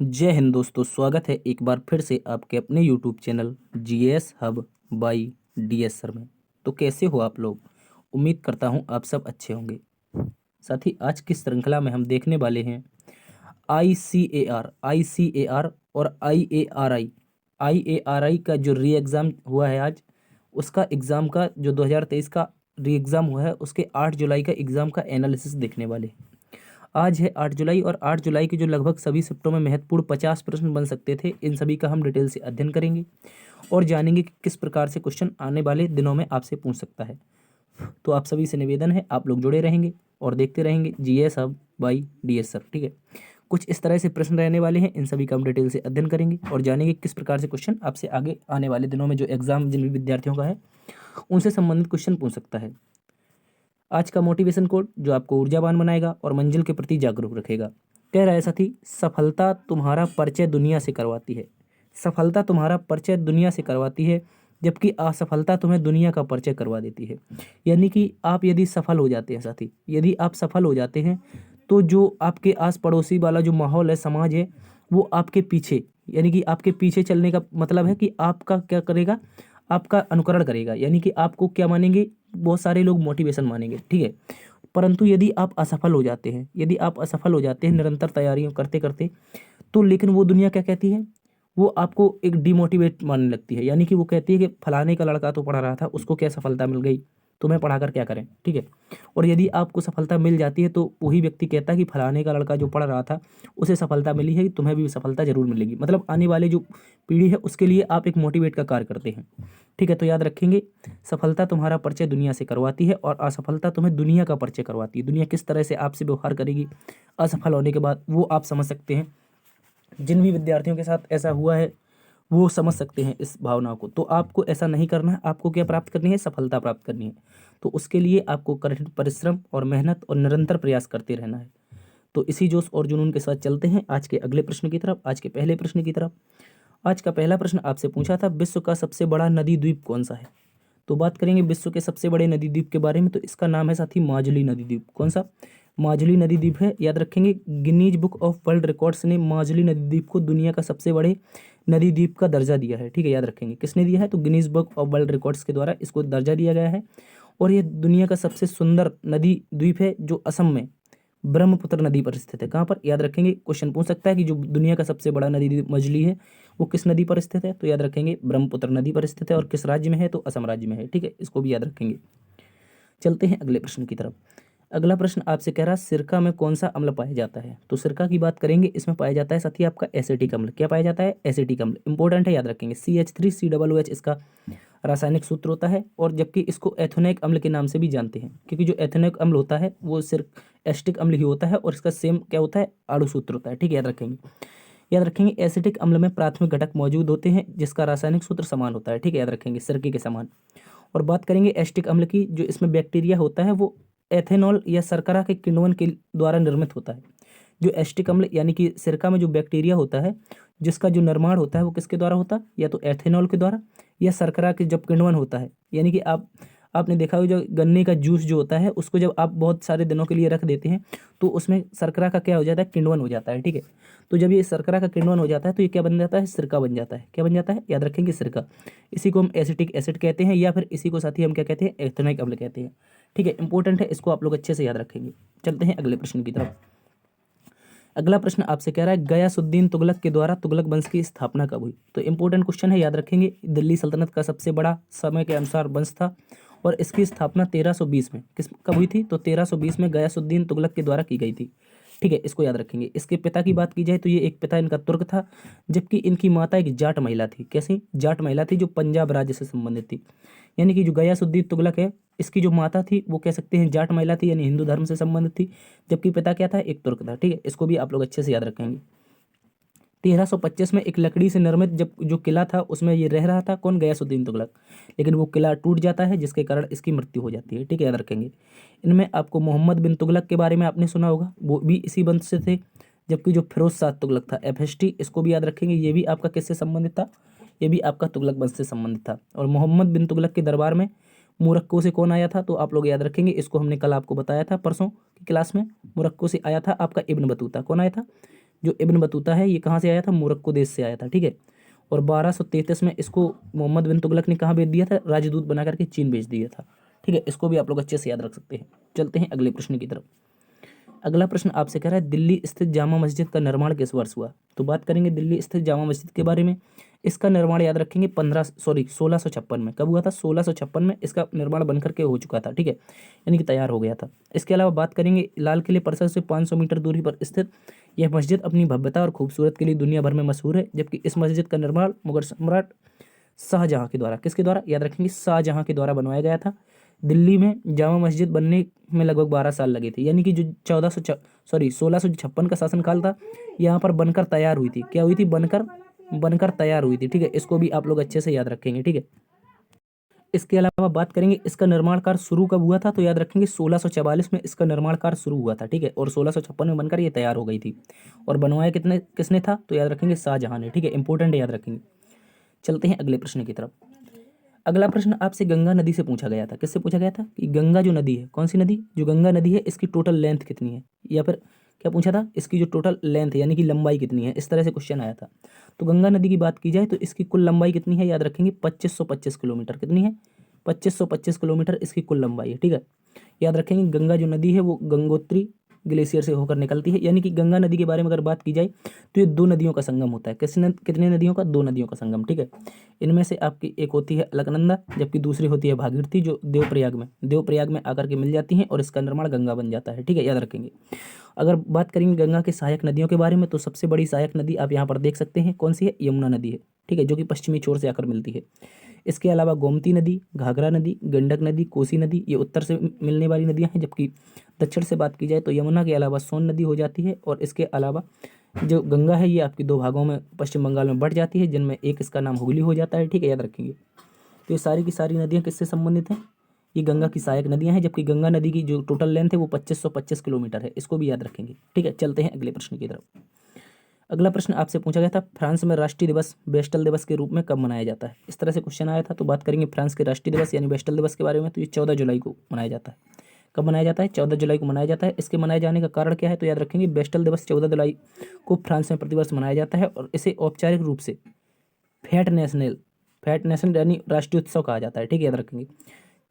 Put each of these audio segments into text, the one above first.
जय हिंद दोस्तों, स्वागत है एक बार फिर से आपके अपने YouTube channel GS hub by DS sir में। तो कैसे हो आप लोग? उम्मीद करता हूँ आप सब अच्छे होंगे। साथ ही आज की श्रृंखला में हम देखने वाले हैं आईसीएआर और आईएआरआई का जो री एग्ज़ाम हुआ है आज, उसका एग्ज़ाम का जो 2023 का री एग्ज़ाम हुआ है उसके 8 जुलाई का एग्ज़ाम का एनालिसिस देखने वाले हैं। आज है 8 जुलाई और 8 जुलाई के जो लगभग सभी शिफ्टों में महत्वपूर्ण 50 प्रश्न बन सकते थे, इन सभी का हम डिटेल से अध्ययन करेंगे और जानेंगे कि किस प्रकार से क्वेश्चन आने वाले दिनों में आपसे पूछ सकता है। तो आप सभी से निवेदन है, आप लोग जुड़े रहेंगे और देखते रहेंगे GS hub by DS sir. ठीक है, कुछ इस तरह से प्रश्न रहने वाले हैं, इन सभी का हम डिटेल से अध्ययन करेंगे और जानेंगे किस प्रकार से क्वेश्चन आपसे आगे आने वाले दिनों में जो एग्जाम जिन भी विद्यार्थियों का है उनसे संबंधित क्वेश्चन पूछ सकता है। आज का मोटिवेशन कोड जो आपको ऊर्जावान बनाएगा और मंजिल के प्रति जागरूक रखेगा। कह रहा है साथी, सफलता तुम्हारा परिचय दुनिया से करवाती है। सफलता तुम्हारा परिचय दुनिया से करवाती है, जबकि असफलता तुम्हें दुनिया का परिचय करवा देती है। यानी कि आप यदि सफल हो जाते हैं साथी, यदि आप सफल हो जाते हैं तो जो आपके आस पड़ोसी वाला जो माहौल है, समाज है, वो आपके पीछे, यानी कि आपके पीछे चलने का मतलब है कि आपका क्या करेगा, आपका अनुकरण करेगा। यानी कि आपको क्या मानेंगे, बहुत सारे लोग मोटिवेशन मानेंगे। ठीक है, परंतु यदि आप असफल हो जाते हैं, यदि आप असफल हो जाते हैं निरंतर तैयारियों करते करते, तो लेकिन वो दुनिया क्या कहती है, वो आपको एक डिमोटिवेट मानने लगती है। यानी कि वो कहती है कि फलाने का लड़का तो पढ़ रहा था, उसको क्या सफलता मिल गई, तुम्हें पढ़ाकर क्या करें। ठीक है, और यदि आपको सफलता मिल जाती है तो वही व्यक्ति कहता है कि फलाने का लड़का जो पढ़ रहा था उसे सफलता मिली है, तुम्हें भी सफलता जरूर मिलेगी। मतलब आने वाले जो पीढ़ी है उसके लिए आप एक मोटिवेट का कार्य करते हैं। ठीक है, तो याद रखेंगे, सफलता तुम्हारा परिचय दुनिया से करवाती है और असफलता तुम्हें दुनिया का परिचय करवाती है। दुनिया किस तरह से आपसे व्यवहार करेगी असफल होने के बाद, वो आप समझ सकते हैं। जिन भी विद्यार्थियों के साथ ऐसा हुआ है वो समझ सकते हैं इस भावना को। तो आपको ऐसा नहीं करना है, आपको क्या प्राप्त करनी है, सफलता प्राप्त करनी है। तो उसके लिए आपको कठिन परिश्रम और मेहनत और निरंतर प्रयास करते रहना है। तो इसी जोश और जुनून के साथ चलते हैं आज के अगले प्रश्न की तरफ, आज के पहले प्रश्न की तरफ। आज का पहला प्रश्न आपसे पूछा था, विश्व का सबसे बड़ा नदी द्वीप कौन सा है? तो बात करेंगे विश्व के सबसे बड़े नदी द्वीप के बारे में। तो इसका नाम है साथी माजुली नदी द्वीप। कौन सा? माजुली नदी द्वीप है। याद रखेंगे, Guinness book of world records ने माजुली नदी द्वीप को दुनिया का सबसे बड़े नदी द्वीप का दर्जा दिया है। ठीक है, याद रखेंगे किसने दिया है, तो Guinness book of world records के द्वारा इसको दर्जा दिया गया है। और ये दुनिया का सबसे सुंदर नदी द्वीप है जो असम में ब्रह्मपुत्र नदी पर स्थित है। कहाँ पर? याद रखेंगे, क्वेश्चन पूछ सकता है कि जो दुनिया का सबसे बड़ा नदी द्वीप मजली है वो किस नदी पर स्थित है। तो याद रखेंगे ब्रह्मपुत्र नदी पर स्थित है। और किस राज्य में है, तो असम राज्य में है। ठीक है, इसको भी याद रखेंगे। चलते हैं अगले प्रश्न की तरफ। अगला प्रश्न आपसे कह रहा है, सिरका में कौन सा अम्ल पाया जाता है? तो सिरका की बात करेंगे, इसमें पाया जाता है साथी आपका एसिटिक अम्ल। क्या पाया जाता है? एसिटिक अम्ल। इंपॉर्टेंट है, याद रखेंगे। CH3COOH इसका रासायनिक सूत्र होता है। और जबकि इसको एथोनिक अम्ल के नाम से भी जानते हैं, क्योंकि जो एथोनिक अम्ल होता है वो सिर्फ एसिटिक अम्ल ही होता है और इसका सेम क्या होता है, अणु सूत्र होता है। ठीक है, याद रखेंगे। याद रखेंगे, एसिटिक अम्ल में प्राथमिक घटक मौजूद होते हैं जिसका रासायनिक सूत्र समान होता है। ठीक है, याद रखेंगे, सिरके के समान। और बात करेंगे एसिटिक अम्ल की, जो इसमें बैक्टीरिया होता है वो एथेनॉल या शर्करा के किण्वन के द्वारा निर्मित होता है। जो एसिटिक अम्ल यानी कि सिरका में जो बैक्टीरिया होता है जिसका जो निर्माण होता है वो किसके द्वारा होता है, या तो एथेनॉल के द्वारा या शर्करा के जब किण्वन होता है। यानी कि आपने देखा होगा, जो गन्ने का जूस जो होता है उसको जब आप बहुत सारे दिनों के लिए रख देते हैं तो उसमें शर्करा का क्या हो जाता है, किण्वन हो जाता है। ठीक है, तो जब ये शर्करा का किण्वन हो जाता है तो ये क्या बन जाता है, सिरका बन जाता है। क्या बन जाता है, याद रखेंगे, सिरका। इसी को हम एसिटिक एसिड कहते हैं, या फिर इसी को साथ ही हम क्या कहते हैं, एथेनॉइक अम्ल कहते हैं। ठीक है, इंपॉर्टेंट है, इसको आप लोग अच्छे से याद रखेंगे। चलते हैं अगले प्रश्न की तरफ। अगला प्रश्न आपसे कह रहा है, गयासुद्दीन तुगलक के द्वारा तुगलक वंश की स्थापना कब हुई? तो इंपॉर्टेंट क्वेश्चन है, याद रखेंगे। दिल्ली सल्तनत का सबसे बड़ा समय के अनुसार वंश था और इसकी स्थापना 1320 में कब हुई थी, तो 1320 में गयासुद्दीन तुगलक के द्वारा की गई थी। ठीक है, इसको याद रखेंगे। इसके पिता की बात की जाए तो ये एक पिता इनका तुर्क था, जबकि इनकी माता एक जाट महिला थी। कैसी जाट महिला थी, जो पंजाब राज्य से संबंधित थी। यानी कि जो गयासुद्दीन तुगलक है, इसकी जो माता थी वो कह सकते हैं जाट महिला थी, यानी हिंदू धर्म से संबंधित थी, जबकि पिता क्या था, एक तुर्क था। ठीक है, इसको भी आप लोग अच्छे से याद रखेंगे। 1325 में एक लकड़ी से निर्मित जब जो किला था उसमें ये रह रहा था, कौन, गयासुद्दीन तुगलक। लेकिन वो किला टूट जाता है जिसके कारण इसकी मृत्यु हो जाती है। ठीक है, याद रखेंगे। इनमें आपको मोहम्मद बिन तुगलक के बारे में आपने सुना होगा, वो भी इसी वंश से थे। जबकि जो फिरोज शाह तुगलक था, FST, इसको भी याद रखेंगे, ये भी आपका किससे संबंधित था, ये भी आपका तुगलक वंश से संबंधित था। और मोहम्मद बिन तुगलक के दरबार में मोरक्को से कौन आया था, तो आप लोग याद रखेंगे, इसको हमने कल आपको बताया था परसों की क्लास में। मोरक्को से आया था आपका इब्न बतूता। कौन आया था? जो इब्न बतूता है ये कहाँ से आया था, मोरक्को देश से आया था, ठीक है। और 1233 में इसको मोहम्मद बिन तुगलक ने कहाँ भेज दिया था, राजदूत बना करके चीन भेज दिया था, ठीक है। इसको भी आप लोग अच्छे से याद रख सकते हैं। चलते हैं अगले प्रश्न की तरफ। अगला प्रश्न आपसे कह रहा है दिल्ली स्थित जामा मस्जिद का निर्माण किस वर्ष हुआ। तो बात करेंगे दिल्ली स्थित जामा मस्जिद के बारे में। इसका निर्माण याद रखेंगे 1656 में। कब हुआ था, 1656 में इसका निर्माण बनकर के हो चुका था, ठीक है, यानी कि तैयार हो गया था। इसके अलावा बात करेंगे लाल किले परिसर से 500 मीटर दूरी पर स्थित यह मस्जिद अपनी भव्यता और खूबसूरत के लिए दुनिया भर में मशहूर है, जबकि इस मस्जिद का निर्माण मुगल सम्राट शाहजहां के द्वारा, किसके द्वारा, याद रखेंगे शाहजहां के द्वारा बनवाया गया था। दिल्ली में जामा मस्जिद बनने में लगभग 12 साल लगे थे, यानी कि जो 1656 का शासनकाल था, यहाँ पर बनकर तैयार हुई थी। क्या हुई थी, बनकर तैयार हुई थी, ठीक है। इसको भी आप लोग अच्छे से याद रखेंगे, ठीक है। इसके अलावा बात करेंगे इसका निर्माण कार्य शुरू कब हुआ था, तो याद रखेंगे 1644 में इसका निर्माण कार्य शुरू हुआ था, ठीक है। और 1656 में बनकर ये तैयार हो गई थी। और बनवाया किसने था, तो याद रखेंगे शाहजहां ने, ठीक है, इंपॉर्टेंट याद रखेंगे। चलते हैं अगले प्रश्न की तरफ। अगला प्रश्न आपसे गंगा नदी से पूछा गया था। किससे पूछा गया था कि गंगा जो नदी है, कौन सी नदी, जो गंगा नदी है, इसकी टोटल लेंथ कितनी है, या फिर क्या पूछा था, इसकी जो टोटल लेंथ है यानी कि लंबाई कितनी है, इस तरह से क्वेश्चन आया था। तो गंगा नदी की बात की जाए तो इसकी कुल लंबाई कितनी है, याद रखेंगे 2525 किलोमीटर। कितनी है, 2525 किलोमीटर इसकी कुल लंबाई है, ठीक है। याद रखेंगे गंगा जो नदी है वो गंगोत्री ग्लेशियर से होकर निकलती है, यानी कि गंगा नदी के बारे में अगर बात की जाए तो ये 2 नदियों का संगम होता है। कितने नदियों का, 2 नदियों का संगम, ठीक है। इनमें से आपकी एक होती है अलकनंदा, जबकि दूसरी होती है भागीरथी, जो देवप्रयाग में आकर के मिल जाती हैं और इसका निर्माण गंगा बन जाता है, ठीक है, याद रखेंगे। अगर बात करेंगे गंगा के सहायक नदियों के बारे में तो सबसे बड़ी सहायक नदी आप यहाँ पर देख सकते हैं, कौन सी है, यमुना नदी है, ठीक है, जो कि पश्चिमी छोर से आकर मिलती है। इसके अलावा गोमती नदी, घाघरा नदी, गंडक नदी, कोसी नदी, ये उत्तर से मिलने वाली नदियाँ हैं, जबकि दक्षिण से बात की जाए तो यमुना के अलावा सोन नदी हो जाती है। और इसके अलावा जो गंगा है ये आपकी 2 भागों में पश्चिम बंगाल में बढ़ जाती है, जिनमें एक इसका नाम हुगली हो जाता है, ठीक है, याद रखेंगे। तो ये सारी की सारी नदियाँ किससे संबंधित हैं, ये गंगा की सहायक नदियाँ हैं, जबकि गंगा नदी की जो टोटल लेंथ है वो 2525 किलोमीटर है। इसको भी याद रखेंगे, ठीक है। चलते हैं अगले प्रश्न की तरफ। अगला प्रश्न आपसे पूछा गया था फ्रांस में राष्ट्रीय दिवस बेस्टल दिवस के रूप में कब मनाया जाता है, इस तरह से क्वेश्चन आया था। तो बात करेंगे फ्रांस के राष्ट्रीय दिवस यानी बेस्टल दिवस के बारे में। तो ये 14 जुलाई को मनाया जाता है। कब मनाया जाता है, 14 जुलाई को मनाया जाता है। इसके मनाए जाने का कारण क्या है, तो याद रखेंगे बेस्टल दिवस 14 जुलाई को फ्रांस में प्रतिवर्ष मनाया जाता है और इसे औपचारिक रूप से फैट नेशनल यानी राष्ट्रीय उत्सव कहा जाता है, ठीक है, याद रखेंगे।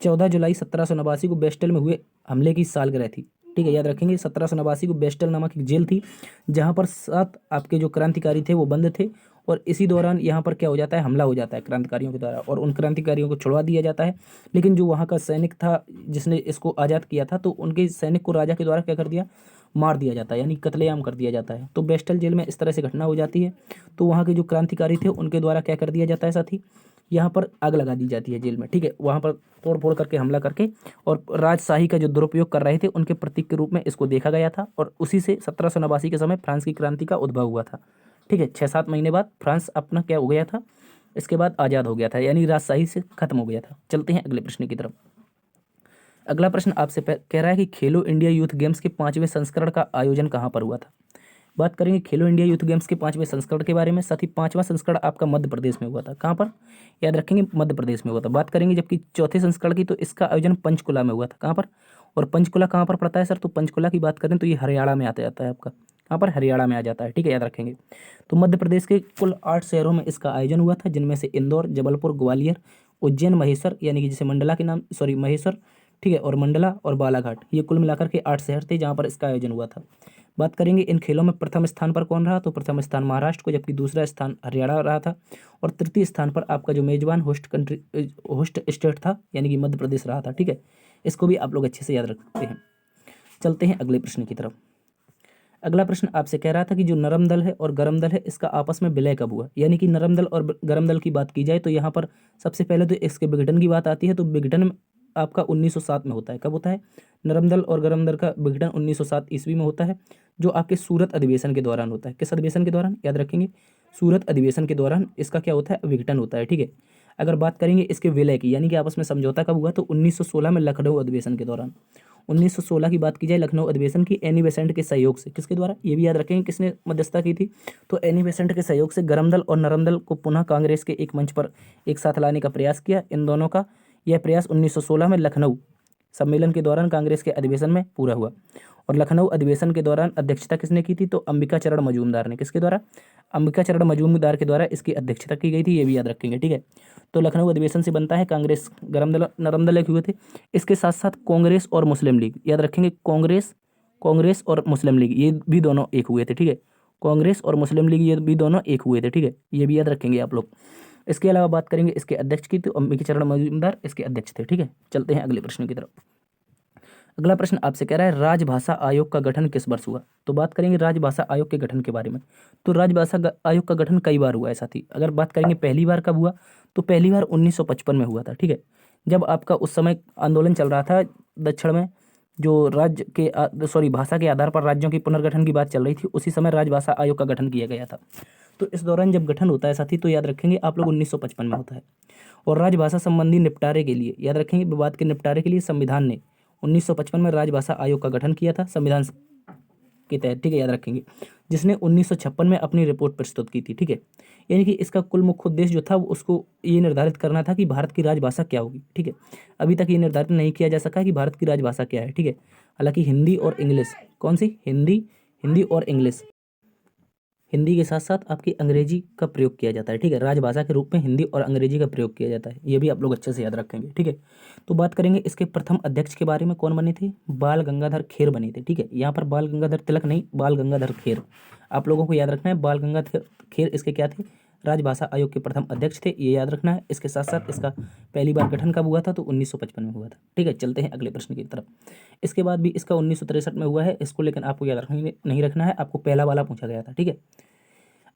14 जुलाई 1789 को बेस्टल में हुए हमले की सालगिरह थी, ठीक है, याद रखेंगे। 1789 को बेस्टल नामक एक जेल थी जहां पर 7 आपके जो क्रांतिकारी थे वो बंद थे और इसी दौरान यहाँ पर क्या हो जाता है, हमला हो जाता है क्रांतिकारियों के द्वारा और उन क्रांतिकारियों को छुड़वा दिया जाता है। लेकिन जो वहाँ का सैनिक था जिसने इसको आज़ाद किया था तो उनके सैनिक को राजा के द्वारा क्या कर दिया, मार दिया जाता है, यानी कत्लेआम कर दिया जाता है। तो बेस्टल जेल में इस तरह से घटना हो जाती है। तो वहाँ के जो क्रांतिकारी थे उनके द्वारा क्या कर दिया जाता है साथी, यहाँ पर आग लगा दी जाती है जेल में, ठीक है। वहाँ पर तोड़ फोड़ करके हमला करके और राजशाही का जो दुरुपयोग कर रहे थे उनके प्रतीक के रूप में इसको देखा गया था और उसी से 1789 के समय फ्रांस की क्रांति का उद्भव हुआ था, ठीक है। 6-7 महीने बाद फ्रांस अपना क्या हो गया था, इसके बाद आज़ाद हो गया था, यानी राजशाही से खत्म हो गया था। चलते हैं अगले प्रश्न की तरफ। अगला प्रश्न आपसे कह रहा है कि खेलो इंडिया यूथ गेम्स के 5वें संस्करण का आयोजन कहाँ पर हुआ था। बात करेंगे खेलो इंडिया यूथ गेम्स के 5वें संस्करण के बारे में। साथ ही 5वां संस्करण आपका मध्य प्रदेश में हुआ था। कहाँ पर, याद रखेंगे मध्य प्रदेश में हुआ था। बात करेंगे जबकि चौथे संस्करण की तो इसका आयोजन पंचकुला में हुआ था। कहाँ पर, और पंचकुला कहाँ पर पड़ता है सर, तो पंचकुला की बात करें तो ये हरियाणा में आता जाता है आपका, कहाँ पर, हरियाणा में आ जाता है, ठीक है, याद रखेंगे। तो मध्य प्रदेश के कुल 8 शहरों में इसका आयोजन हुआ था, जिनमें से इंदौर, जबलपुर, ग्वालियर, उज्जैन, महेश्वर यानी कि जैसे मंडला के नाम महेश्वर, ठीक है, और मंडला और बालाघाट, ये कुल मिलाकर के 8 शहर थे जहाँ पर इसका आयोजन हुआ था। बात करेंगे इन खेलों में प्रथम स्थान पर कौन रहा, तो प्रथम स्थान महाराष्ट्र को, जबकि दूसरा स्थान हरियाणा रहा था और तृतीय स्थान पर आपका जो मेजबान होस्ट स्टेट था यानी कि मध्य प्रदेश रहा था, ठीक है। इसको भी आप लोग अच्छे से याद रखते हैं। चलते हैं अगले प्रश्न की तरफ। अगला प्रश्न आपसे कह रहा था कि जो नरम दल है और गरम दल है इसका आपस में विलय कब हुआ, यानी कि नरम दल और गरम दल की बात की जाए तो यहाँ पर सबसे पहले तो इसके विघटन की बात आती है। तो विघटन आपका 1907 में होता है। कब होता है, नरम दल और गरम दल का विघटन 1907 ईस्वी में होता है, जो आपके सूरत अधिवेशन के दौरान होता है। किस अधिवेशन के दौरान, याद रखेंगे सूरत अधिवेशन के दौरान इसका क्या होता है, विघटन होता है, ठीक है। अगर बात करेंगे इसके विलय की यानी कि आपस में समझौता कब हुआ, तो 1916 में लखनऊ अधिवेशन के दौरान। 1916 की बात की जाए लखनऊ अधिवेशन की एनी बेसेंट के सहयोग से, किसके द्वारा, ये भी याद रखेंगे किसने मध्यस्थता की थी, तो एनी बेसेंट के सहयोग से गरम दल और नरम दल को पुनः कांग्रेस के एक मंच पर एक साथ लाने का प्रयास किया। इन दोनों का यह प्रयास 1916 में लखनऊ सम्मेलन के दौरान कांग्रेस के अधिवेशन में पूरा हुआ। और लखनऊ अधिवेशन के दौरान अध्यक्षता किसने की थी? तो अंबिका चरण मजूमदार ने। किसके द्वारा? अंबिका चरण मजूमदार के द्वारा इसकी अध्यक्षता की गई थी, ये भी याद रखेंगे, ठीक है। तो लखनऊ अधिवेशन से बनता है कांग्रेस गरम दल नरम दल एक हुए थे। इसके साथ साथ कांग्रेस और मुस्लिम लीग, याद रखेंगे, कांग्रेस और मुस्लिम लीग ये भी दोनों एक हुए थे, ठीक है। कांग्रेस और मुस्लिम लीग ये भी दोनों एक हुए थे, ठीक है, ये भी याद रखेंगे आप लोग। इसके अलावा बात करेंगे इसके अध्यक्ष की, तो अंबिका चरण मजूमदार इसके अध्यक्ष थे, ठीक है। चलते हैं अगले प्रश्न की तरफ। अगला प्रश्न आपसे कह रहा है राजभाषा आयोग का गठन किस वर्ष हुआ? तो बात करेंगे राजभाषा आयोग के गठन के बारे में। तो राजभाषा आयोग का गठन कई बार हुआ है साथी। अगर बात करेंगे पहली बार कब हुआ, तो पहली बार 1955 में हुआ था, ठीक है। जब आपका उस समय आंदोलन चल रहा था दक्षिण में, जो राज्य के भाषा के आधार पर राज्यों के पुनर्गठन की बात चल रही थी, उसी समय राजभाषा आयोग का गठन किया गया था। तो इस दौरान जब गठन होता है साथी, तो याद रखेंगे आप लोग 1955 में होता है। और राजभाषा संबंधी निपटारे के लिए, याद रखेंगे, विवाद के निपटारे के लिए संविधान ने 1955 में राजभाषा आयोग का गठन किया था संविधान के तहत, ठीक है, याद रखेंगे, जिसने 1956 में अपनी रिपोर्ट प्रस्तुत की थी, ठीक है। यानी कि इसका कुल मुख्य उद्देश्य जो था वो उसको ये निर्धारित करना था कि भारत की राजभाषा क्या होगी, ठीक है। अभी तक ये निर्धारित नहीं किया जा सका कि भारत की राजभाषा क्या है, ठीक है। हालांकि हिंदी और इंग्लिश, कौन सी? हिंदी और इंग्लिश, हिंदी के साथ साथ आपकी अंग्रेजी का प्रयोग किया जाता है, ठीक है। राजभाषा के रूप में हिंदी और अंग्रेजी का प्रयोग किया जाता है, ये भी आप लोग अच्छे से याद रखेंगे, ठीक है। तो बात करेंगे इसके प्रथम अध्यक्ष के बारे में, कौन बने थे? बाल गंगाधर खेर बने थे, ठीक है। यहाँ पर बाल गंगाधर तिलक नहीं, बाल गंगाधर खेर, आप लोगों को याद रखना है। बाल गंगाधर खेर इसके क्या थे? राजभाषा आयोग के प्रथम अध्यक्ष थे, ये याद रखना है। इसके साथ साथ इसका पहली बार गठन कब हुआ था? तो 1955 में हुआ था, ठीक है। चलते हैं अगले प्रश्न की तरफ। इसके बाद भी इसका 1963 में हुआ है इसको, लेकिन आपको याद नहीं रखना है, आपको पहला वाला पूछा गया था, ठीक है।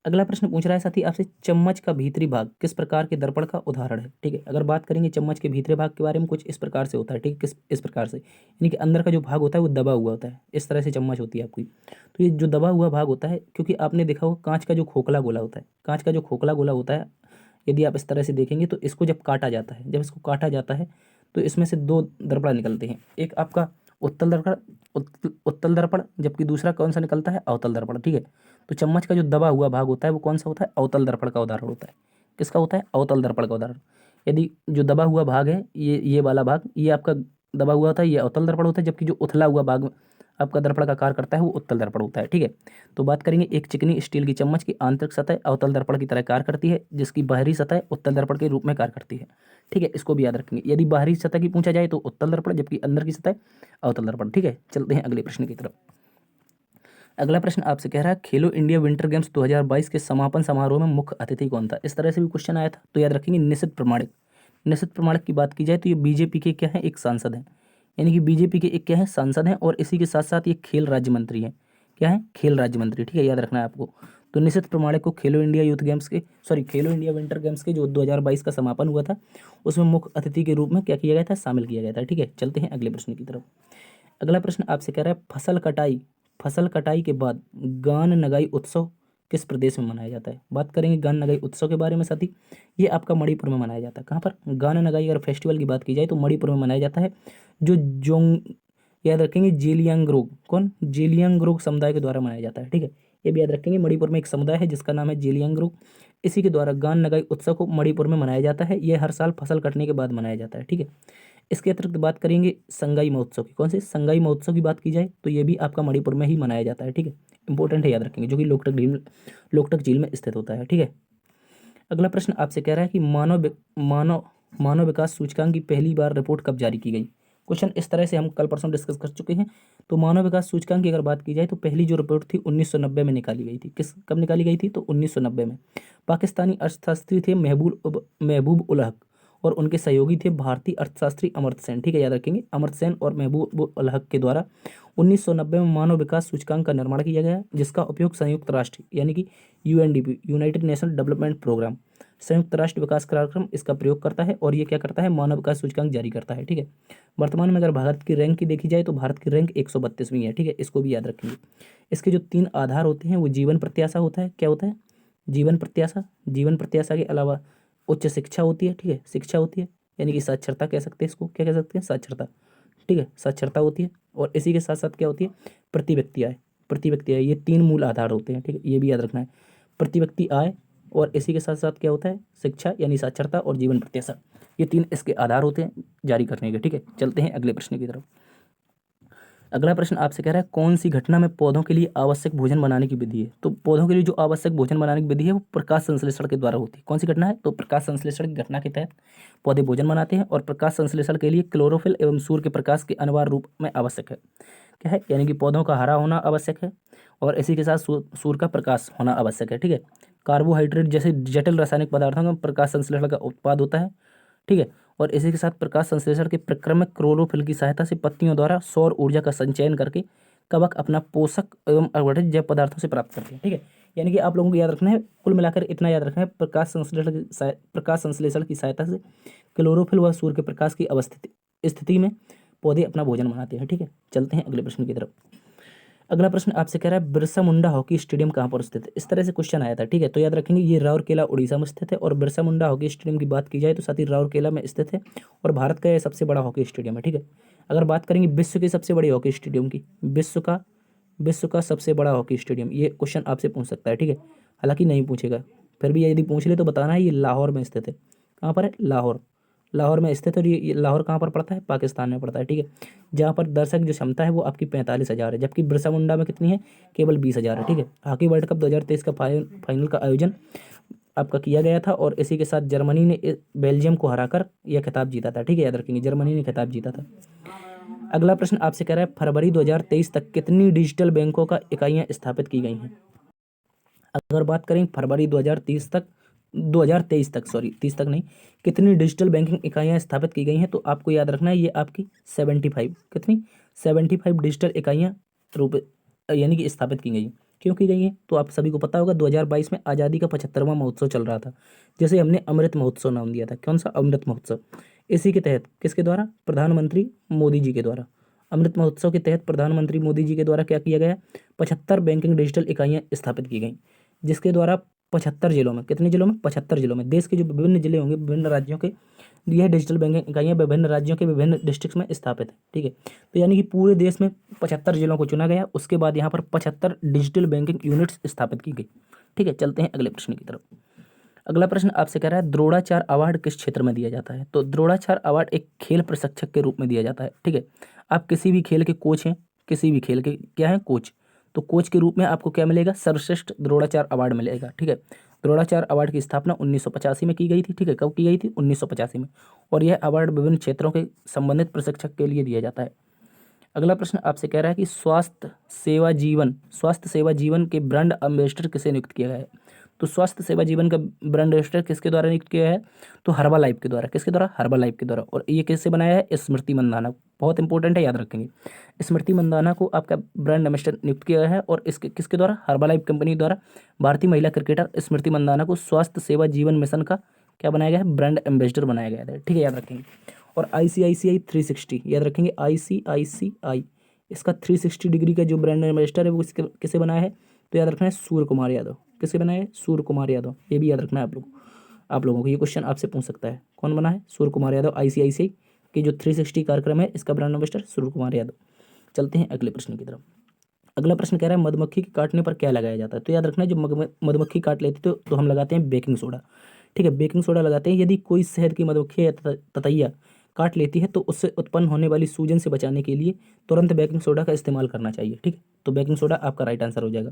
अगला प्रश्न पूछ रहा है साथी आपसे, चम्मच का भीतरी भाग किस प्रकार के दर्पण का उदाहरण है? ठीक है, अगर बात करेंगे चम्मच के भीतरी भाग के बारे में, कुछ इस प्रकार से होता है, ठीक है। किस इस प्रकार से, यानी कि अंदर का जो भाग होता है वो दबा हुआ होता है, इस तरह से चम्मच होती है आपकी। तो ये जो दबा हुआ भाग होता है, क्योंकि आपने देखा होगा कांच का जो खोखला गोला होता है, कांच का जो खोखला गोला होता है, यदि आप इस तरह से देखेंगे तो इसको जब काटा जाता है, जब इसको काटा जाता है तो इसमें से दो दर्पण निकलते हैं। एक आपका उत्तल दर्पण, उत्तल दर्पण, जबकि दूसरा कौन सा निकलता है? अवतल दर्पण, ठीक है। तो चम्मच का जो दबा हुआ भाग होता है वो कौन सा होता है? अवतल दर्पण का उदाहरण होता है। किसका होता है? अवतल दर्पण का उदाहरण। यदि जो दबा हुआ भाग है, ये वाला भाग, ये आपका दबा हुआ होता है, ये अवतल दर्पण होता है, जबकि जो उथला हुआ भाग आपका दर्पण का कार्य करता है वो उत्तल दर्पण होता है, ठीक है। तो बात करेंगे एक चिकनी स्टील की चम्मच की आंतरिक सतह अवतल दर्पण की तरह कार्य करती है, जिसकी बाहरी सतह उत्तल दर्पण के रूप में कार्य करती है, ठीक है। इसको भी याद रखेंगे। यदि बाहरी सतह की पूछा जाए तो उत्तल दर्पण, जबकि अंदर की सतह अवतल दर्पण, ठीक है। चलते हैं अगले प्रश्न की तरफ। अगला प्रश्न आपसे कह रहा है खेलो इंडिया विंटर गेम्स 2022 के समापन समारोह में मुख्य अतिथि कौन था? इस तरह से भी क्वेश्चन आया था, तो याद रखेंगे निशित प्रमाणिक। निशित प्रमाणिक की बात की जाए तो ये बीजेपी के क्या है? एक सांसद हैं, यानी कि बीजेपी के एक क्या है? सांसद हैं, और इसी के साथ साथ ये खेल राज्य मंत्री हैं। क्या है? खेल राज्य मंत्री, ठीक है, याद रखना है आपको। तो निशित प्रमाणिक को खेलो इंडिया यूथ गेम्स के खेलो इंडिया विंटर गेम्स के जो 2022 का समापन हुआ था उसमें मुख्य अतिथि के रूप में क्या किया गया था? शामिल किया गया था, ठीक है। चलते हैं अगले प्रश्न की तरफ। अगला प्रश्न आपसे कह रहा है फसल कटाई के बाद गान नगाई उत्सव किस प्रदेश में मनाया जाता है? बात करेंगे गान नगाई उत्सव के बारे में साथी। ये आपका मणिपुर में मनाया जाता है। कहाँ पर? गान नगाई अगर फेस्टिवल की बात की जाए तो मणिपुर में मनाया जाता है, जो जोंग, याद रखेंगे, जेलियांगरोंग, कौन? जेलियांगरोंग समुदाय के द्वारा मनाया जाता है, ठीक है। ये भी याद रखेंगे, मणिपुर में एक समुदाय है जिसका नाम है जेलियांगरोंग, इसी के द्वारा गान नगाई उत्सव को मणिपुर में मनाया जाता है। यह हर साल फसल कटने के बाद मनाया जाता है, ठीक है। इसके अतिरिक्त बात करेंगे संगाई महोत्सव की। कौन से? संगाई महोत्सव की बात की जाए तो ये भी आपका मणिपुर में ही मनाया जाता है, ठीक है। इंपॉर्टेंट है, याद रखेंगे, जो कि लोकटक झील में स्थित होता है, ठीक है। अगला प्रश्न आपसे कह रहा है कि मानव विकास सूचकांक की पहली बार रिपोर्ट कब जारी की गई? क्वेश्चन इस तरह से हम कल परसों डिस्कस कर चुके हैं। तो मानव विकास सूचकांक की अगर बात की जाए तो पहली जो रिपोर्ट थी 1990 में निकाली गई थी। कब निकाली गई थी? तो 1990 में। पाकिस्तानी अर्थशास्त्री थे महबूब उल हक, और उनके सहयोगी थे भारतीय अर्थशास्त्री अमर्त्य सेन, ठीक है, याद रखेंगे। अमर्त्य सेन और महबूब उल हक के द्वारा 1990 में मानव विकास सूचकांक का निर्माण किया गया, जिसका उपयोग संयुक्त राष्ट्र यानी कि UNDP, United Nation Development Programme, संयुक्त राष्ट्र विकास कार्यक्रम इसका प्रयोग करता है, और ये क्या करता है? मानव विकास सूचकांक जारी करता है, ठीक है। वर्तमान में अगर भारत की रैंक की देखी जाए तो भारत की रैंक 132वीं है, ठीक है। इसको भी याद रखेंगे। इसके जो 3 आधार होते हैं वो जीवन प्रत्याशा होता है। क्या होता है? जीवन प्रत्याशा के अलावा उच्च शिक्षा होती है, ठीक है, शिक्षा होती है, यानी कि साक्षरता कह सकते हैं इसको। क्या कह सकते हैं? साक्षरता, ठीक है, साक्षरता होती है। और इसी के साथ साथ क्या होती है? प्रति व्यक्ति आय, ये 3 मूल आधार होते हैं, ठीक है, ये भी याद रखना है। प्रति व्यक्ति आय, और इसी के साथ साथ क्या होता है, शिक्षा यानी साक्षरता और जीवन प्रत्याशा, ये 3 इसके आधार होते हैं जारी करने के। ठीक है, चलते हैं अगले प्रश्न की तरफ। अगला प्रश्न आपसे कह रहा है कौन सी घटना में पौधों के लिए आवश्यक भोजन बनाने की विधि है। तो पौधों के लिए जो आवश्यक भोजन बनाने की विधि है वो प्रकाश संश्लेषण के द्वारा होती है। कौन सी घटना है, तो प्रकाश संश्लेषण की घटना के तहत पौधे भोजन बनाते हैं, और प्रकाश संश्लेषण के लिए क्लोरोफिल एवं सूर्य के प्रकाश के अनिवार्य रूप में आवश्यक है। क्या है, यानी कि पौधों का हरा होना आवश्यक है और इसी के साथ सूर्य का प्रकाश होना आवश्यक है। ठीक है, कार्बोहाइड्रेट जैसे जटिल रासायनिक पदार्थों का प्रकाश संश्लेषण का उत्पाद होता है। ठीक है, और इसी के साथ प्रकाश संश्लेषण के प्रक्रम में क्लोरोफिल की सहायता से पत्तियों द्वारा सौर ऊर्जा का संचयन करके कवक अपना पोषक एवं अवघटित जैव पदार्थों से प्राप्त करते हैं। ठीक है, यानी कि आप लोगों को याद रखना है, कुल मिलाकर इतना याद रखना है, प्रकाश संश्लेषण की सहायता से क्लोरोफिल व सूर्य के प्रकाश की स्थिति में पौधे अपना भोजन बनाते हैं। ठीक है, चलते हैं अगले प्रश्न की तरफ। अगला प्रश्न आपसे कह रहा है बिरसा मुंडा हॉकी स्टेडियम कहाँ पर स्थित है। इस तरह से क्वेश्चन आया था। ठीक है, तो याद रखेंगे ये राउरकेला उड़ीसा में स्थित है, और बिरसा मुंडा हॉकी स्टेडियम की बात की जाए तो साथ ही राउरकेला में स्थित है और भारत का यह सबसे बड़ा हॉकी स्टेडियम है। ठीक है, अगर बात करेंगे विश्व की सबसे बड़ी हॉकी स्टेडियम की, विश्व का सबसे बड़ा हॉकी स्टेडियम, ये क्वेश्चन आपसे पूछ सकता है। ठीक है, हालांकि नहीं पूछेगा, फिर भी यदि पूछ ले तो बताना है ये लाहौर में स्थित है। कहाँ पर है, लाहौर में स्थित है। और ये लाहौर कहाँ पर पड़ता है, पाकिस्तान में पड़ता है। ठीक है, जहाँ पर दर्शक जो क्षमता है वो आपकी 45,000 है, जबकि बिरसा मुंडा में कितनी है, केवल 20,000 है। ठीक है, हॉकी वर्ल्ड कप 2023 का फाइनल का आयोजन आपका किया गया था, और इसी के साथ जर्मनी ने बेल्जियम को हराकर यह खिताब जीता था। ठीक है, याद रखेंगे जर्मनी ने खिताब जीता था। अगला प्रश्न आपसे कह रहा है फरवरी 2023 तक कितनी डिजिटल बैंकों का इकाइयाँ स्थापित की गई हैं। अगर बात करें फरवरी 2023 तक, सॉरी 30 तक नहीं, कितनी डिजिटल बैंकिंग इकाइयाँ स्थापित की गई हैं, तो आपको याद रखना है ये आपकी 75, कितनी 75 डिजिटल इकाइयाँ रूप यानी कि स्थापित की गई। क्यों की गई हैं, तो आप सभी को पता होगा 2022 में आज़ादी का 75वां महोत्सव चल रहा था, जैसे हमने अमृत महोत्सव नाम दिया था। कौन सा, अमृत महोत्सव। इसी के तहत किसके द्वारा, प्रधानमंत्री मोदी जी के द्वारा, अमृत महोत्सव के तहत प्रधानमंत्री मोदी जी के द्वारा क्या किया गया, 75 बैंकिंग डिजिटल इकाइयाँ स्थापित की गई, जिसके द्वारा 75 जिलों में, कितने जिलों में, 75 जिलों में, देश के जो विभिन्न जिले होंगे, विभिन्न राज्यों के, यह डिजिटल बैंकिंग इकाइयाँ विभिन्न राज्यों के विभिन्न डिस्ट्रिक्ट्स में स्थापित है। ठीक है, तो यानी कि पूरे देश में 75 जिलों को चुना गया, उसके बाद यहाँ पर 75 डिजिटल बैंकिंग यूनिट्स स्थापित की गई। ठीक है, चलते हैं अगले प्रश्न की तरफ। अगला प्रश्न आपसे कह रहा है द्रोणाचार्य अवार्ड किस क्षेत्र में दिया जाता है। तो द्रोणाचार्य अवार्ड एक खेल प्रशिक्षक के रूप में दिया जाता है। ठीक है, आप किसी भी खेल के कोच हैं, किसी भी खेल के क्या है, कोच, तो कोच के रूप में आपको क्या मिलेगा, सर्वश्रेष्ठ द्रोणाचार्य अवार्ड मिलेगा। ठीक है, द्रोणाचार्य अवार्ड की स्थापना 1985 में की गई थी। ठीक है, कब की गई थी, 1985 में, और यह अवार्ड विभिन्न क्षेत्रों के संबंधित प्रशिक्षक के लिए दिया जाता है। अगला प्रश्न आपसे कह रहा है कि स्वास्थ्य सेवा जीवन के ब्रांड एम्बेसडर किसे नियुक्त किया गया है। तो स्वास्थ्य सेवा जीवन का ब्रांड एम्बेसडर किसके द्वारा नियुक्त किया है, तो हर्बल लाइफ के द्वारा। किसके द्वारा, हर्बल लाइफ के द्वारा। और ये किससे बनाया है, स्मृति मंदाना, बहुत इंपॉर्टेंट है, याद रखेंगे। स्मृति मंदाना को आपका ब्रांड एम्बेसडर नियुक्त किया गया है, और इसके किसके द्वारा, हर्बल लाइफ कंपनी द्वारा भारतीय महिला क्रिकेटर स्मृति मंदाना को स्वास्थ्य सेवा जीवन मिशन का क्या बनाया गया है, ब्रांड एम्बेसडर बनाया गया है। ठीक है, याद रखेंगे। और ICICI 360 याद रखेंगे, ICICI इसका 360 डिग्री का जो ब्रांड एम्बेसडर है वो किसे बनाया है, तो याद रखना है सूर्य कुमार यादव। किससे बनाया है, सूर्य कुमार यादव। ये भी याद रखना है आप लोगों को, ये क्वेश्चन आपसे पूछ सकता है, कौन बना है, सूर्य कुमार यादव। ICICI की जो 360 कार्यक्रम है इसका ब्रांड एम्बेसडर सूर्य कुमार यादव। चलते हैं अगले प्रश्न की तरफ। अगला प्रश्न कह रहा है मधुमक्खी के काटने पर क्या लगाया जाता है। तो याद रखना है, जब मधुमक्खी काट लेती तो हम लगाते हैं बेकिंग सोडा। ठीक है, बेकिंग सोडा लगाते हैं। यदि कोई शहद की मधुमक्खी या ततैया काट लेती है तो उससे उत्पन्न होने वाली सूजन से बचाने के लिए तुरंत बेकिंग सोडा का इस्तेमाल करना चाहिए। ठीक है, तो बेकिंग सोडा आपका राइट आंसर हो जाएगा।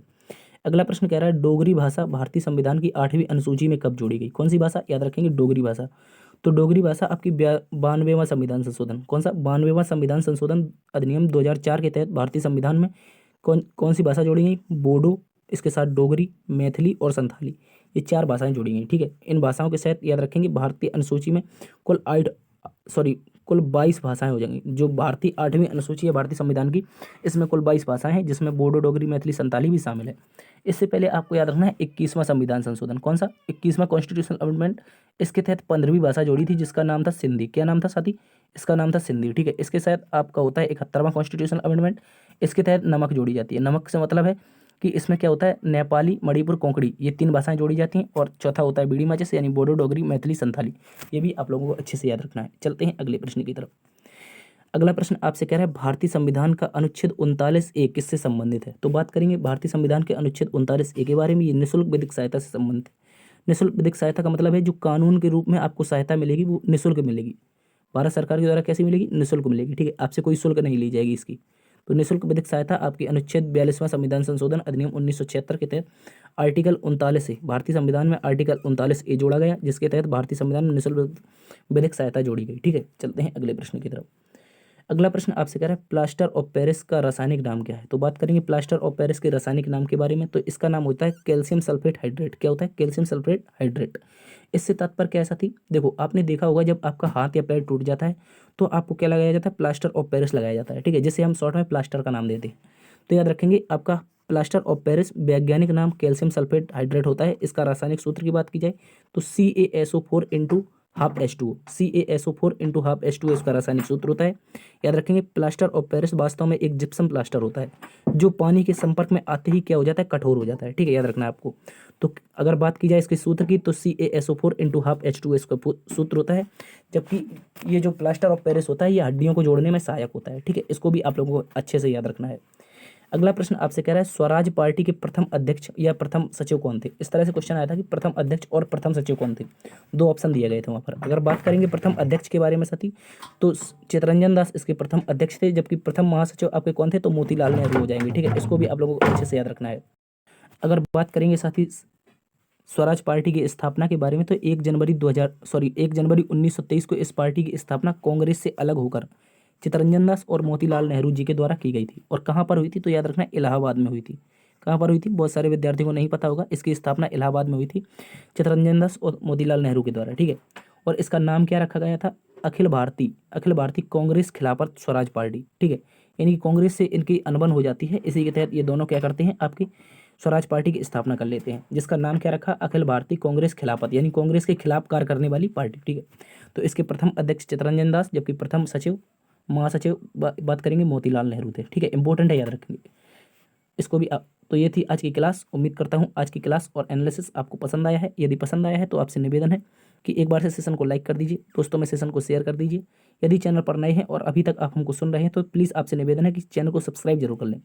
अगला प्रश्न कह रहा है डोगरी भाषा भारतीय संविधान की 8वीं अनुसूची में कब जोड़ी गई। कौन सी भाषा, याद रखेंगे डोगरी भाषा। तो डोगरी भाषा आपकी 92वां संविधान संशोधन, कौन सा, 92वां संविधान संशोधन अधिनियम 2004 के तहत भारतीय संविधान में कौन सी भाषा जोड़ी गई, बोडो, इसके साथ डोगरी, मैथिली और संथाली, ये 4 भाषाएं जोड़ी गई। ठीक है, इन भाषाओं के साथ याद रखेंगे भारतीय अनुसूची में कुल 22 भाषाएं हो जाएंगी। जो भारतीय 8वीं अनुसूची है भारतीय संविधान की, इसमें कुल 22 भाषाएं हैं, जिसमें बोडो, डोगरी, मैथिली, संताली भी शामिल है। इससे पहले आपको याद रखना है 21वां संविधान संशोधन, कौन सा, 21वां कॉन्स्टिट्यूशनल अमेंडमेंट। इसके तहत 15वीं भाषा जोड़ी थी जिसका नाम था सिंधी। क्या नाम था साथी, इसका नाम था सिंधी। ठीक है, इसके साथ आपका होता है 71वां कॉन्स्टिट्यूशनल अमेंडमेंट। इसके तहत नमक जोड़ी जाती है। नमक से मतलब है कि इसमें क्या होता है, नेपाली, मणिपुर, कोंकणी, ये 3 भाषाएं जोड़ी जाती हैं। और चौथा होता है बीड़ी माचिस यानी बोडो, डोगरी, मैथिली, संथाली। ये भी आप लोगों को अच्छे से याद रखना है। चलते हैं अगले प्रश्न की तरफ। अगला प्रश्न आपसे कह रहा है भारतीय संविधान का अनुच्छेद 39A किससे संबंधित है। तो बात करेंगे भारतीय संविधान के अनुच्छेद 39A के बारे में। ये निःशुल्क विधिक सहायता से संबंधित है। निःशुल्क विधिक सहायता का मतलब है जो कानून के रूप में आपको सहायता मिलेगी वो निःशुल्क मिलेगी। भारत सरकार के द्वारा कैसी मिलेगी? निःशुल्क मिलेगी, ठीक है, आपसे कोई शुल्क नहीं ली जाएगी इसकी। तो निःशुल्क विधिक सहायता आपकी अनुच्छेद 42वां संविधान संशोधन अधिनियम 1976 के तहत आर्टिकल 39 से भारतीय संविधान में आर्टिकल 39A जोड़ा गया, जिसके तहत भारतीय संविधान में निःशुल्क विधिक सहायता जोड़ी गई, ठीक है। चलते हैं अगले प्रश्न की तरफ। अगला प्रश्न आपसे कह रहा है प्लास्टर ऑफ पेरिस का रासायनिक नाम क्या है? तो बात करेंगे प्लास्टर ऑफ पेरिस के रासायनिक नाम के बारे में। तो इसका नाम होता है कैल्शियम सल्फेट हाइड्रेट। क्या होता है? Calcium sulphate hydrate. इससे तात्पर्य क्या है साथी? देखो, आपने देखा होगा जब आपका हाथ या पैर टूट जाता है तो आपको क्या लगाया जाता है? प्लास्टर ऑफ पेरिस लगाया जाता है, ठीक है, जिसे हम शॉर्ट में प्लास्टर का नाम देते हैं। तो याद रखेंगे, आपका प्लास्टर ऑफ पेरिस वैज्ञानिक नाम कैल्शियम सल्फेट हाइड्रेट होता है। इसका रासायनिक सूत्र की बात की जाए तो CaSO4 into half H2O, CaSO4 into half H2O इसका रासायनिक सूत्र होता है। याद रखेंगे, प्लास्टर ऑफ पेरिस वास्तव में एक जिप्सम प्लास्टर होता है जो पानी के संपर्क में आते ही क्या हो जाता है? कठोर हो जाता है, ठीक है, याद रखना है आपको। तो अगर बात की जाए इसके सूत्र की तो CaSO4 इंटू हाफ H2O इसका सूत्र होता है। जबकि ये जो प्लास्टर ऑफ पेरिस होता है ये हड्डियों को जोड़ने में सहायक होता है, ठीक है, इसको भी आप लोगों को अच्छे से याद रखना है। अगला प्रश्न आपसे कह रहा है स्वराज पार्टी के प्रथम अध्यक्ष या प्रथम सचिव कौन थे? इस तरह से क्वेश्चन आया था कि प्रथम अध्यक्ष और प्रथम सचिव कौन थे। दो ऑप्शन दिए गए थे वहाँ पर। अगर बात करेंगे प्रथम अध्यक्ष के बारे में साथी तो चितरंजन दास इसके प्रथम अध्यक्ष थे, जबकि प्रथम महासचिव आपके कौन थे? तो मोतीलाल नेहरू हो जाएंगे, ठीक है, इसको भी आप लोगों को अच्छे से याद रखना है। अगर बात करेंगे साथी स्वराज पार्टी की स्थापना के बारे में तो 1 जनवरी 1923 को इस पार्टी की स्थापना कांग्रेस से अलग होकर चितरंजन दास और मोतीलाल नेहरू जी के द्वारा की गई थी। और कहाँ पर हुई थी? तो याद रखना, इलाहाबाद में हुई थी। कहाँ पर हुई थी? बहुत सारे विद्यार्थियों को नहीं पता होगा, इसकी स्थापना इलाहाबाद में हुई थी चितरंजन दास और मोतीलाल नेहरू के द्वारा, ठीक है। और इसका नाम क्या रखा गया था? अखिल भारतीय कांग्रेस खिलाफत स्वराज पार्टी, ठीक है, यानी कि कांग्रेस से इनकी अनबन हो जाती है, इसी के तहत ये दोनों क्या करते हैं? आपकी स्वराज पार्टी की स्थापना कर लेते हैं, जिसका नाम क्या रखा? अखिल भारतीय कांग्रेस खिलाफत, यानी कांग्रेस के खिलाफ कार्य करने वाली पार्टी, ठीक है। तो इसके प्रथम अध्यक्ष चितरंजन दास, जबकि प्रथम सचिव महासचिव बात करेंगे मोतीलाल नेहरू थे, ठीक है, इंपॉर्टेंट है, याद रखेंगे इसको भी आप। तो ये थी आज की क्लास। उम्मीद करता हूँ आज की क्लास और एनालिसिस आपको पसंद आया है। यदि पसंद आया है तो आपसे निवेदन है कि एक बार से सेशन को लाइक कर दीजिए, दोस्तों में सेशन को शेयर कर दीजिए। यदि चैनल पर नए हैं और अभी तक आप हमको सुन रहे हैं तो प्लीज़ आपसे निवेदन है कि चैनल को सब्सक्राइब जरूर कर लें।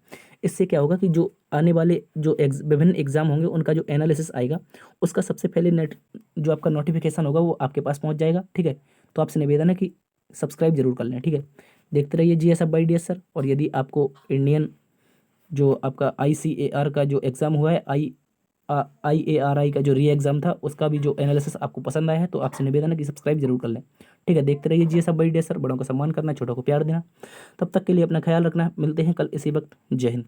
इससे क्या होगा कि जो आने वाले जो विभिन्न एग्जाम होंगे उनका जो एनालिसिस आएगा उसका सबसे पहले जो आपका नोटिफिकेशन होगा वो आपके पास पहुँच जाएगा, ठीक है। तो आपसे निवेदन है कि सब्सक्राइब जरूर कर लें, ठीक है। देखते रहिए GSF बाई DS सर। और यदि आपको इंडियन जो आपका ICAR का जो एग्ज़ाम हुआ है IARI का जो री एग्ज़ाम था उसका भी जो एनालिसिस आपको पसंद आया है तो आपसे निवेदन है कि सब्सक्राइब जरूर कर लें, ठीक है। देखते रहिए GSF बाई DS सर। बड़ों का सम्मान करना, छोटों को प्यार देना। तब तक के लिए अपना ख्याल रखना। मिलते हैं कल इसी वक्त। जय हिंद।